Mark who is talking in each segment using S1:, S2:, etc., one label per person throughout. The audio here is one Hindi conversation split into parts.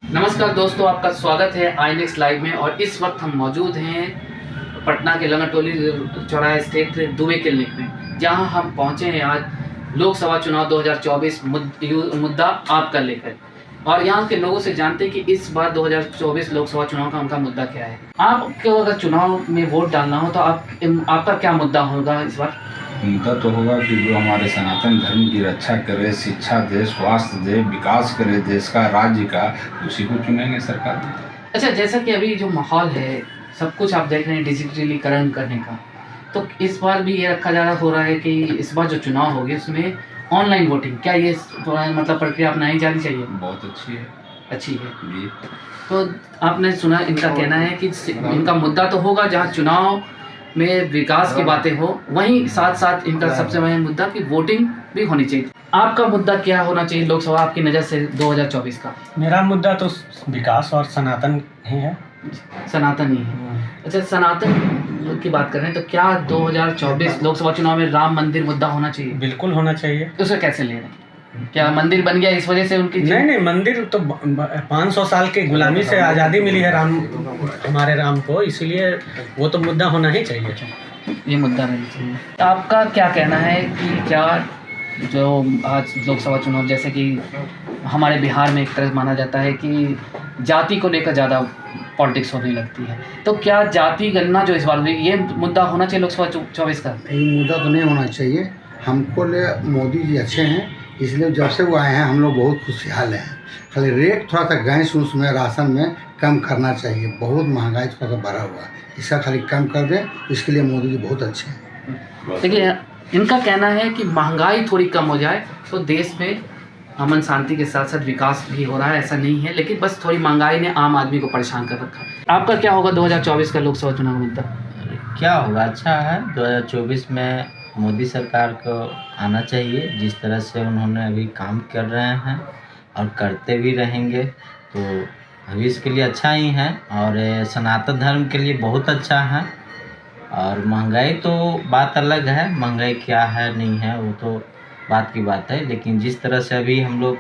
S1: नमस्कार दोस्तों, आपका स्वागत है आईनेक्स लाइव में। और इस वक्त हम मौजूद हैं पटना के लंगरटोली चौराहे स्थित दुबे क्लिनिक में, जहां हम पहुंचे हैं आज लोकसभा चुनाव 2024 मुद्दा आपका लेकर। और यहाँ के लोगों से जानते हैं कि इस बार 2024 लोकसभा चुनाव का उनका मुद्दा क्या है। आपको अगर चुनाव में वोट डालना हो तो आपका क्या मुद्दा होगा इस बार?
S2: मुद्दा तो होगा कि जो हमारे सनातन धर्म की रक्षा करे, शिक्षा दे, स्वास्थ्य दे, विकास करे देश का, राज्य का, उसी को चुनेंगे सरकार।
S1: अच्छा, जैसा कि अभी जो माहौल है, सब कुछ आप देख रहे हैं डिजिटलीकरण करने का, तो इस बार भी ये रखा जा रहा हो रहा है कि इस बार जो चुनाव होगी उसमें ऑनलाइन वोटिंग, क्या ये मतलब प्रक्रिया अपनाई जानी चाहिए?
S2: बहुत अच्छी है
S1: जी।
S2: जी।
S1: तो आपने सुना, इनका कहना है कि इनका मुद्दा तो होगा जहाँ चुनाव में विकास की बातें हो, वहीं साथ साथ इनका सबसे बड़ा मुद्दा कि वोटिंग भी होनी चाहिए। आपका मुद्दा क्या होना चाहिए लोकसभा आपकी नज़र से 2024 का?
S3: मेरा मुद्दा तो विकास और सनातन ही है।
S1: सनातन ही है। अच्छा, सनातन की बात कर रहे हैं तो क्या 2024 लोकसभा चुनाव में राम मंदिर मुद्दा होना चाहिए?
S3: बिल्कुल होना चाहिए।
S1: उसे कैसे ले रहे हैं? क्या मंदिर बन गया इस वजह से उनकी?
S3: नहीं, मंदिर तो 500 साल की गुलामी से आज़ादी मिली है हमारे राम को, इसीलिए वो तो मुद्दा होना ही चाहिए।
S1: ये मुद्दा नहीं चाहिए। तो आपका क्या कहना है कि क्या जो आज लोकसभा चुनाव, जैसे कि हमारे बिहार में एक तरह माना जाता है कि जाति को लेकर ज़्यादा पॉलिटिक्स होने लगती है, तो क्या जाति गणना जो इस बार हुई, ये मुद्दा होना चाहिए लोकसभा 24 का?
S4: ये मुद्दा तो नहीं होना चाहिए। हमको मोदी जी अच्छे हैं, इसलिए जब से वो आए हैं हम लोग बहुत खुशहाल हैं। खाली रेट थोड़ा सा गैस उसमें राशन में कम करना चाहिए, बहुत महंगाई थोड़ा सा बढ़ा हुआ है, इसका खाली कम कर दें, इसके लिए मोदी जी बहुत अच्छे हैं।
S1: देखिए, इनका कहना है कि महंगाई थोड़ी कम हो जाए तो देश में अमन शांति के साथ साथ विकास भी हो रहा है, ऐसा नहीं है, लेकिन बस थोड़ी महंगाई ने आम आदमी को परेशान कर रखा है। आपका क्या होगा 2024 का लोकसभा चुनाव मुद्दा?
S5: क्या होगा, अच्छा है। 2024 में मोदी सरकार को आना चाहिए, जिस तरह से उन्होंने अभी काम कर रहे हैं और करते भी रहेंगे, तो भविष्य के लिए अच्छा ही है और सनातन धर्म के लिए बहुत अच्छा है। और महंगाई तो बात अलग है, महंगाई क्या है नहीं है वो तो बात की बात है, लेकिन जिस तरह से अभी हम लोग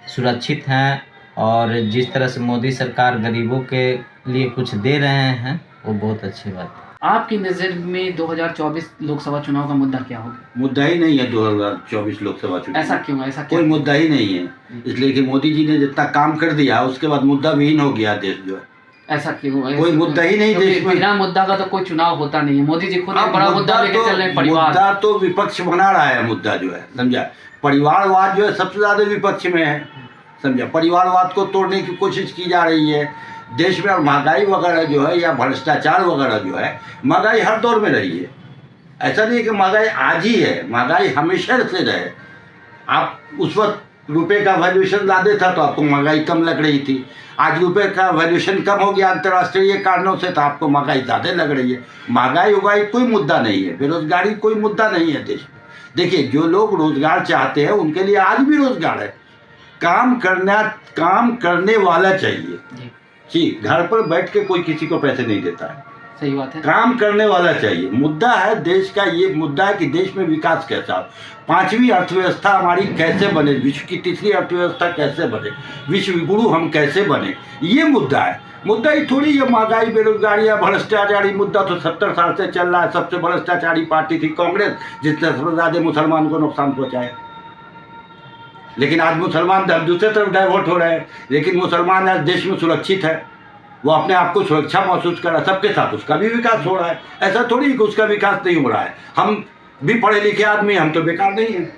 S5: सुरक्षित हैं और जिस तरह से मोदी सरकार गरीबों के लिए कुछ दे रहे हैं, वो बहुत अच्छी बात है।
S1: आपकी नज़र में 2024 लोकसभा चुनाव का मुद्दा क्या होगा?
S6: मुद्दा ही नहीं है 2024 लोकसभा चुनाव।
S1: ऐसा क्यों? ऐसा क्या?
S6: कोई मुद्दा ही नहीं है, इसलिए कि मोदी जी ने जितना काम कर दिया उसके बाद मुद्दा विहीन हो गया देश जो है।
S1: ऐसा क्यों?
S6: कोई मुद्दा ही नहीं देश में।
S1: बिना मुद्दा का तो कोई चुनाव होता नहीं है। मोदी जी खुद एक बड़ा मुद्दा लेके चल रहे हैं, परिवार।
S6: मुद्दा तो विपक्ष बना रहा है, मुद्दा जो है, समझा। परिवारवाद जो है सबसे ज़्यादा विपक्ष में है, समझा। परिवारवाद को तोड़ने की कोशिश की जा रही है देश में। और महंगाई वगैरह जो है या भ्रष्टाचार वगैरह जो है, महंगाई हर दौर में रही है। ऐसा नहीं है कि महंगाई आज ही है, महंगाई हमेशा से रहे। आप उस वक्त रुपए का वैल्यूएशन ज़्यादा था तो आपको महंगाई कम लग रही थी। आज रुपए का वैल्यूएशन कम हो गया अंतर्राष्ट्रीय कारणों से, तो आपको महंगाई ज़्यादा लग रही है। महंगाई उगाई कोई मुद्दा नहीं है, बेरोजगारी कोई मुद्दा नहीं है देश में। देखिए, जो लोग रोजगार चाहते हैं उनके लिए आज भी रोजगार है। काम करने वाला चाहिए जी। घर पर बैठ के कोई किसी को पैसे नहीं देता है,
S1: सही बात है।
S6: काम करने वाला चाहिए। मुद्दा है देश का, ये मुद्दा है कि देश में विकास कैसा हो, 5वीं अर्थव्यवस्था हमारी कैसे बने, विश्व की 3री अर्थव्यवस्था कैसे बने, विश्व गुरु हम कैसे बने, ये मुद्दा है। मुद्दा ही थोड़ी ये महंगाई, बेरोजगारी या भ्रष्टाचारी मुद्दा तो 70 साल से चल रहा है। सबसे भ्रष्टाचारी पार्टी थी कांग्रेस, जिसने सबसे ज़्यादा मुसलमान को नुकसान पहुँचाया। लेकिन आज मुसलमान दूसरे तरफ डाइवर्ट हो रहे हैं, लेकिन मुसलमान आज देश में सुरक्षित है, वो अपने आप को सुरक्षा महसूस कर रहा है। सबके साथ उसका भी विकास हो रहा है, ऐसा थोड़ी कि उसका विकास नहीं हो रहा है। हम भी पढ़े लिखे आदमी, हम तो बेकार नहीं हैं।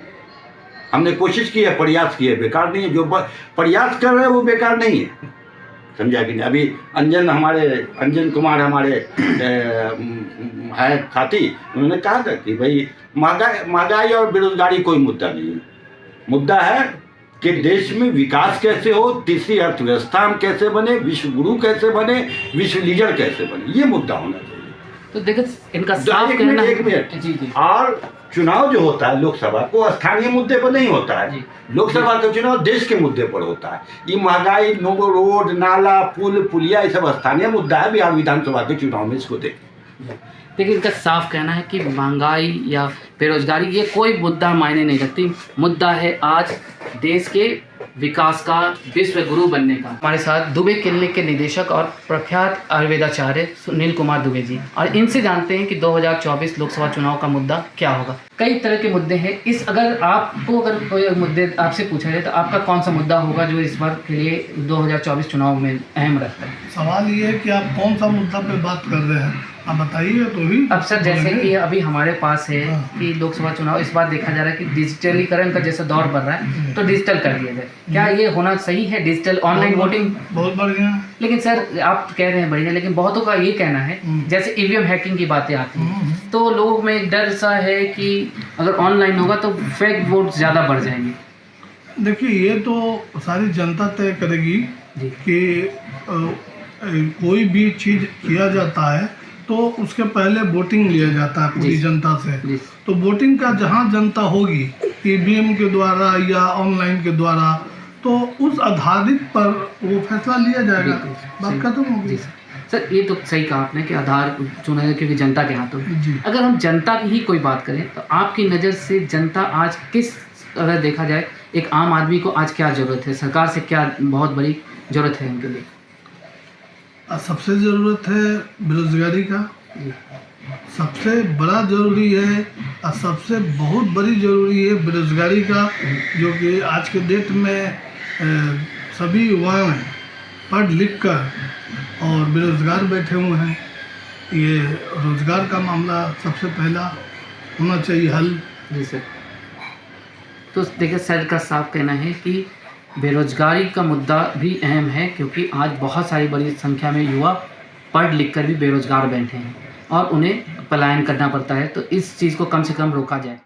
S6: हमने कोशिश की है, प्रयास किए, बेकार नहीं है। जो प्रयास कर रहे हैं वो बेकार नहीं है, समझा कि नहीं। अभी अंजन कुमार हमारे है साथी, उन्होंने कहा था कि भाई महंगाई और बेरोजगारी कोई मुद्दा नहीं है। मुद्दा है कि देश में विकास कैसे हो, 3री अर्थव्यवस्था हम कैसे बने, विश्व गुरु कैसे बने, विश्व लीडर कैसे बने, ये मुद्दा होना चाहिए।
S1: तो देखो, इनका साफ कहना है।
S6: एक मिनट
S1: जी।
S6: और चुनाव जो होता है लोकसभा को स्थानीय मुद्दे पर नहीं होता है। लोकसभा का चुनाव देश के मुद्दे पर होता है। ये महंगाई, रोड, नाला, पुल, पुलिया, ये सब स्थानीय मुद्दा है। बिहार विधानसभा के चुनाव में इसको
S1: देखिए, इनका साफ कहना है कि महंगाई या बेरोजगारी ये कोई मुद्दा मायने नहीं रखती। मुद्दा है आज देश के विकास का, विश्व गुरु बनने का। हमारे साथ दुबे क्लिनिक के निदेशक और प्रख्यात आयुर्वेदाचार्य सुनील कुमार दुबे जी, और इनसे जानते हैं कि 2024 लोकसभा चुनाव का मुद्दा क्या होगा। कई तरह के मुद्दे हैं। अगर कोई मुद्दे आपसे पूछा जाए तो आपका कौन सा मुद्दा होगा जो इस बार के लिए 2024 चुनाव में अहम रहता है?
S7: सवाल ये है कि आप कौन सा मुद्दा पे बात कर रहे हैं, आप बताइए तो ही।
S1: अब सर जैसे कि अभी हमारे पास है कि लोकसभा चुनाव इस बार देखा जा रहा है कि डिजिटलीकरण का जैसा दौर बढ़ रहा है तो डिजिटल कर दिया जाए, क्या ये होना सही है? डिजिटल ऑनलाइन वोटिंग
S7: बहुत बढ़िया।
S1: लेकिन सर आप कह रहे हैं बढ़िया, लेकिन बहुतों का ये कहना है जैसे ईवीएम हैकिंग की बातें आती हैं तो लोगों में एक डर सा है कि अगर ऑनलाइन होगा तो फेक वोट ज़्यादा बढ़ जाएंगे।
S7: देखिए, ये तो सारी जनता तय करेगी कि कोई भी चीज़ किया जाता है तो उसके पहले वोटिंग लिया जाता है पूरी जनता से। तो वोटिंग का जहाँ जनता होगी ईवीएम के द्वारा या ऑनलाइन के द्वारा, तो उस आधारित पर वो फैसला लिया जाएगा, बात खत्म होगी।
S1: सर ये तो सही कहा आपने कि आधार चुना है क्योंकि जनता के हाथों में। अगर हम जनता की ही कोई बात करें तो आपकी नज़र से जनता आज किस, अगर देखा जाए एक आम आदमी को आज क्या ज़रूरत है, सरकार से क्या बहुत बड़ी ज़रूरत है उनके लिए?
S7: सबसे ज़रूरत है बेरोजगारी का, सबसे बड़ा ज़रूरी है और सबसे बहुत बड़ी ज़रूरी है बेरोजगारी का, जो कि आज के डेट में सभी युवा पढ़ लिख कर और बेरोजगार बैठे हुए हैं। ये रोज़गार का मामला सबसे पहला होना चाहिए हल।
S1: जी सर। तो देखिए सर का साफ कहना है कि बेरोजगारी का मुद्दा भी अहम है क्योंकि आज बहुत सारी बड़ी संख्या में युवा पढ़ लिख कर भी बेरोजगार बैठे हैं और उन्हें पलायन करना पड़ता है, तो इस चीज़ को कम से कम रोका जाए।